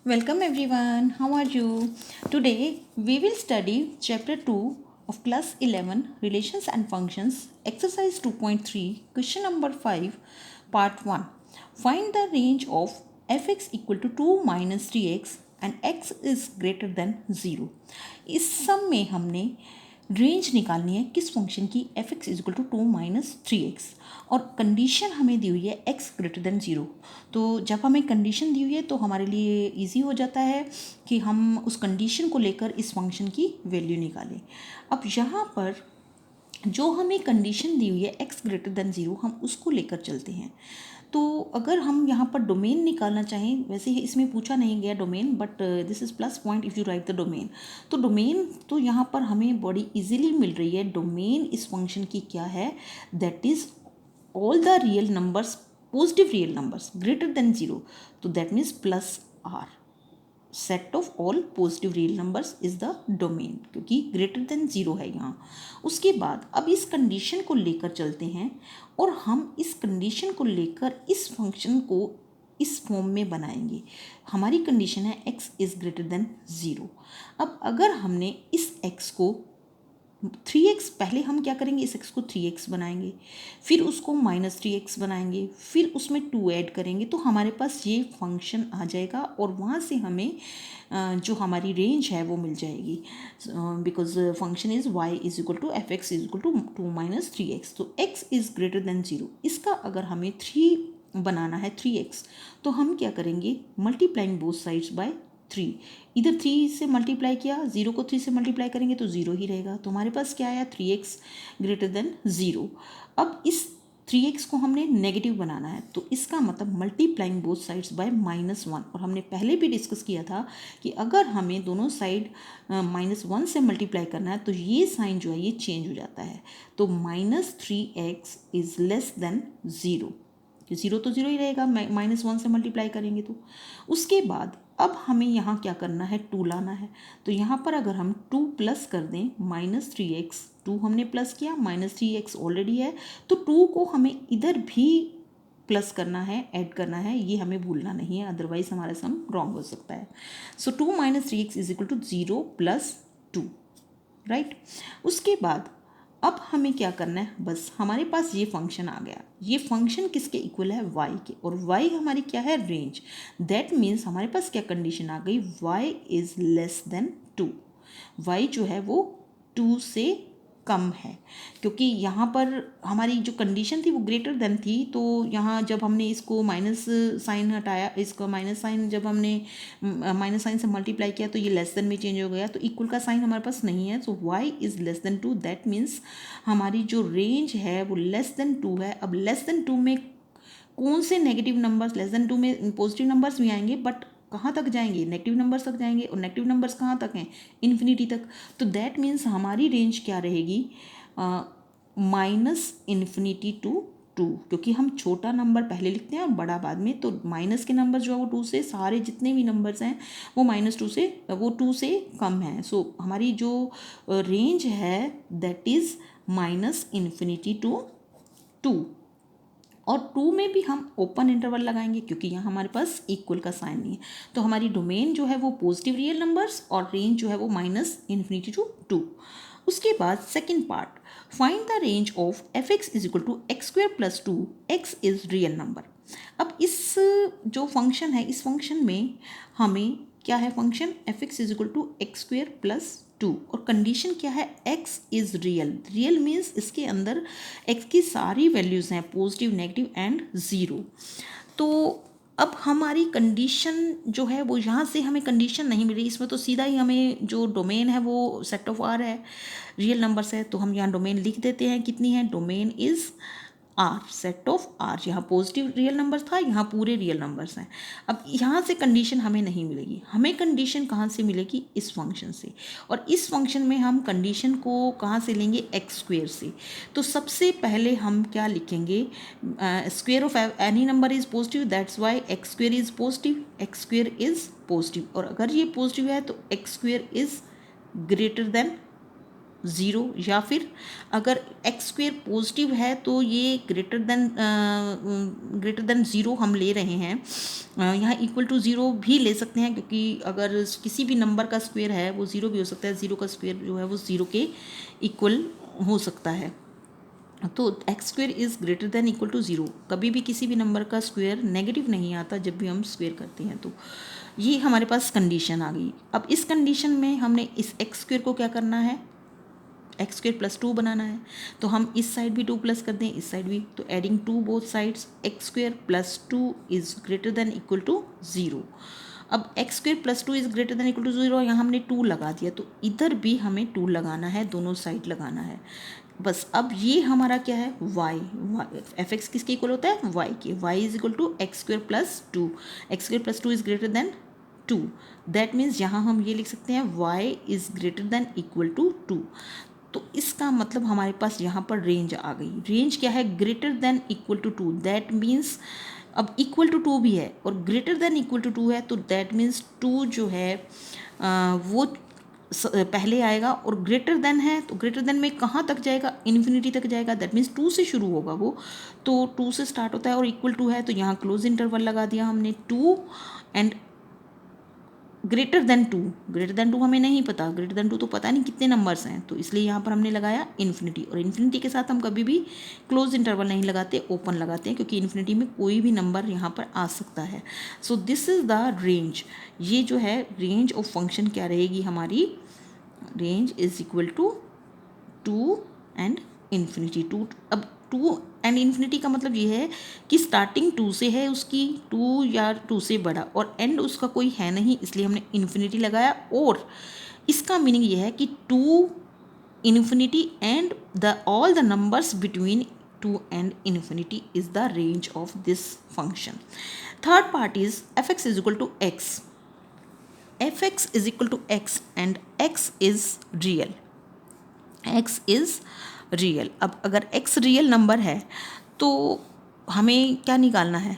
Welcome everyone. How are you? Today we will study chapter 2 of class 11 Relations and Functions exercise 2.3 question number 5 part 1. Find the range of fx equal to 2 minus 3x and x is greater than 0. इस सम में हमने range निकालनी है किस function की f x is equal to 2 minus 3x और condition हमें दी हुई है x ग्रेटर देन 0। तो जब हमें कंडीशन दी हुई है तो हमारे लिए इजी हो जाता है कि हम उस कंडीशन को लेकर इस फंक्शन की वैल्यू निकालें। अब यहाँ पर जो हमें कंडीशन दी हुई है x ग्रेटर देन 0 हम उसको लेकर चलते हैं। तो अगर हम यहाँ पर डोमेन निकालना चाहें, वैसे ही इसमें पूछा नहीं गया domain, but this is plus point if you right the domain. तो डोमेन तो यहाँ पर हमें बड़ी इजीली मिल रही है। डोमेन इस फंक्शन की क्या है, that is all the real numbers, positive real numbers greater than 0। तो that means plus R, set of all positive real numbers is the domain, क्योंकि ग्रेटर देन 0 है यहाँ। उसके बाद अब इस कंडीशन को लेकर चलते हैं और हम इस कंडीशन को लेकर इस फंक्शन को इस फॉर्म में बनाएंगे। हमारी कंडीशन है x इज ग्रेटर देन 0। अब अगर हमने इस x को 3x, पहले हम क्या करेंगे, इस x को 3x बनाएंगे, फिर उसको -3x बनाएंगे, फिर उसमें 2 ऐड करेंगे, तो हमारे पास ये फंक्शन आ जाएगा और वहाँ से हमें जो हमारी रेंज है वो मिल जाएगी। Because function is y is equal to f x is equal to 2 minus 3x। तो x इज़ ग्रेटर देन 0। इसका अगर हमें 3 बनाना है 3x, तो हम क्या करेंगे, मल्टीप्लाइंग बोथ साइड्स बाय 3। इधर 3 से मल्टीप्लाई किया, 0 को 3 से मल्टीप्लाई करेंगे तो 0 ही रहेगा। तो हमारे पास क्या आया, 3x ग्रेटर देन 0। अब इस 3x को हमने नेगेटिव बनाना है, तो इसका मतलब मल्टीप्लाइंग बोथ साइड्स बाय -1। और हमने पहले भी डिस्कस किया था कि अगर हमें दोनों साइड -1 से मल्टीप्लाई करना है तो ये साइन जो है ये चेंज हो जाता है। तो -3x इज़ लेस देन 0। 0 तो 0 ही रहेगा, -1 से मल्टीप्लाई करेंगे तो। उसके बाद अब हमें यहाँ क्या करना है, 2 लाना है। तो यहाँ पर अगर हम 2 प्लस कर दें -3x, 2 हमने प्लस किया, -3x ऑलरेडी है, तो 2 को हमें इधर भी प्लस करना है, ऐड करना है, ये हमें भूलना नहीं है, अदरवाइज हमारा सम रॉन्ग हो सकता है। So 2 - 3x is equal to 0 + 2, right. उसके बाद अब हमें क्या करना है, बस हमारे पास ये फंक्शन आ गया। ये फंक्शन किसके इक्वल है, y के, और y हमारी क्या है, रेंज। दैट मीन्स हमारे पास क्या कंडीशन आ गई, y is less than 2। y जो है वो 2 से कम है, क्योंकि यहाँ पर हमारी जो कंडीशन थी वो ग्रेटर देन थी। तो यहाँ जब हमने इसको माइनस साइन हटाया, इसको माइनस साइन जब हमने माइनस साइन से मल्टीप्लाई किया तो ये लेस देन में चेंज हो गया, तो इक्वल का साइन हमारे पास नहीं है। सो y is less than 2। That means हमारी जो रेंज है वो लेस देन 2 है। अब लेस देन 2 में कौन से नेगेटिव नंबर्स, लेस देन 2 में पॉजिटिव नंबर्स भी आएंगे, बट कहाँ तक जाएंगे, नेगेटिव नंबर्स तक जाएंगे, और नेगेटिव नंबर्स कहाँ तक हैं, इन्फिनिटी तक। तो दैट मीन्स हमारी रेंज क्या रहेगी, -∞ टू 2, क्योंकि हम छोटा नंबर पहले लिखते हैं और बड़ा बाद में। तो माइनस के नंबर जो है वो 2 से, सारे जितने भी नंबर्स हैं वो -2 से, वो 2 से कम है। सो हमारी जो रेंज है दैट इज़ -∞ टू 2। और 2 में भी हम ओपन इंटरवल लगाएंगे, क्योंकि यहाँ हमारे पास इक्वल का साइन नहीं है। तो हमारी डोमेन जो है वो पॉजिटिव रियल नंबर्स और रेंज जो है वो -∞ टू 2। उसके बाद second part, find the range of f x is equal to x² + 2, x is real number. अब इस जो फंक्शन है, इस फंक्शन में हमें क्या है, function f x is equal to x² + 2, और कंडीशन क्या है, x is real. Real means इसके अंदर x की सारी वैल्यूज़ हैं, पॉजिटिव, नेगेटिव एंड 0। तो अब हमारी कंडीशन जो है वो, यहाँ से हमें कंडीशन नहीं मिल रही, इसमें तो सीधा ही हमें जो डोमेन है वो सेट ऑफ आर है, रियल नंबर्स है। तो हम यहाँ डोमेन लिख देते हैं, कितनी है, domain is R, set of R. यहाँ पॉजिटिव रियल नंबर था, यहाँ पूरे रियल नंबर्स हैं। अब यहाँ से कंडीशन हमें नहीं मिलेगी, हमें कंडीशन कहाँ से मिलेगी, इस फंक्शन से। और इस फंक्शन में हम कंडीशन को कहाँ से लेंगे, x² से। तो सबसे पहले हम क्या लिखेंगे, square of any number is positive, that's why x² is positive, x² is positive. और अगर ये पॉजिटिव है तो x² is greater than zero, या फिर अगर एक्स स्क्वेयर पॉजिटिव है तो ये ग्रेटर देन ज़ीरो हम ले रहे हैं। यहाँ इक्वल टू ज़ीरो भी ले सकते हैं, क्योंकि अगर किसी भी नंबर का स्क्वेयर है वो ज़ीरो भी हो सकता है, ज़ीरो का स्क्वेयर जो है वो ज़ीरो के इक्वल हो सकता है। तो x square is greater than equal to zero. कभी भी किसी भी नंबर का स्क्वेयर नेगेटिव नहीं आता जब भी हम स्क्वेयर करते हैं। तो ये हमारे पास कंडीशन आ गई। अब इस कंडीशन में हमने इस एक्स स्क्वेयर को क्या करना है, एक्स स्क्वेयर प्लस टू बनाना है। तो हम इस साइड भी टू प्लस कर दें, इस साइड भी। तो adding to both sides, x square plus two is greater than equal to zero. अब x square plus two is greater than equal to zero, यहाँ हमने टू लगा दिया, तो इधर भी हमें टू लगाना है, दोनों साइड लगाना है बस। अब ये हमारा क्या है, वाई, एफ एक्स किसके इक्वल होता है, वाई के। Y is equal to x square plus two, x square plus two is greater than two. That means यहाँ हम ये लिख सकते हैं y is greater than equal to two. तो इसका मतलब हमारे पास यहाँ पर रेंज आ गई। रेंज क्या है, greater than equal to two. That means अब इक्वल टू टू भी है और greater than equal to two है, तो दैट मीन्स टू जो है वो पहले आएगा, और ग्रेटर देन है तो ग्रेटर देन में कहाँ तक जाएगा, इन्फिनिटी तक जाएगा। दैट मीन्स टू से शुरू होगा वो, तो टू से स्टार्ट होता है, और इक्वल टू है तो यहाँ क्लोज इंटरवल लगा दिया हमने two and greater than two. Greater than two हमें नहीं पता, ग्रेटर देन टू तो पता नहीं कितने नंबर्स हैं, तो इसलिए यहाँ पर हमने लगाया इन्फिनिटी। और इन्फिनिटी के साथ हम कभी भी क्लोज इंटरवल नहीं लगाते, ओपन लगाते हैं, क्योंकि इन्फिनिटी में कोई भी नंबर यहाँ पर आ सकता है। So this is the range. ये जो है रेंज ऑफ फंक्शन क्या रहेगी हमारी, range is equal to two and infinity. Two, अब टू एंड इन्फिनिटी का मतलब ये है कि स्टार्टिंग टू से है उसकी, टू या टू से बड़ा, और एंड उसका कोई है नहीं, इसलिए हमने इन्फिनिटी लगाया। और इसका मीनिंग ये है कि two, infinity and the all the numbers between two and infinity is the range of this function. Third part is f x is equal to x. F x is equal to x and x is real, x is real. अब अगर x real number है तो हमें क्या निकालना है,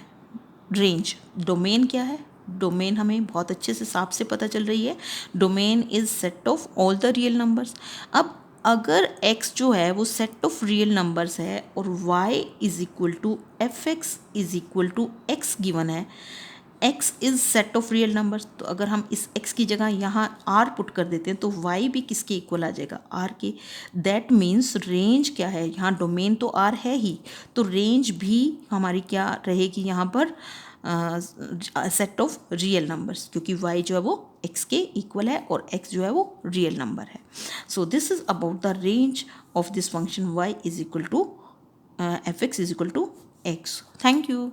range. Domain क्या है, डोमेन हमें बहुत अच्छे से साफ से पता चल रही है, domain is set of all the real numbers. अब अगर x जो है वो सेट ऑफ रियल नंबर्स है और y is equal to f x is equal to x given है, x is set of real numbers, तो अगर हम इस x की जगह यहाँ r पुट कर देते हैं तो y भी किसके इक्वल आ जाएगा, r के। दैट मीन्स रेंज क्या है, यहाँ डोमेन तो r है ही, तो रेंज भी हमारी क्या रहेगी यहाँ पर, सेट ऑफ रियल नंबर्स, क्योंकि y जो है वो x के इक्वल है और x जो है वो रियल नंबर है। So this is about the range of this function y is equal to f x is equal to x. Thank you.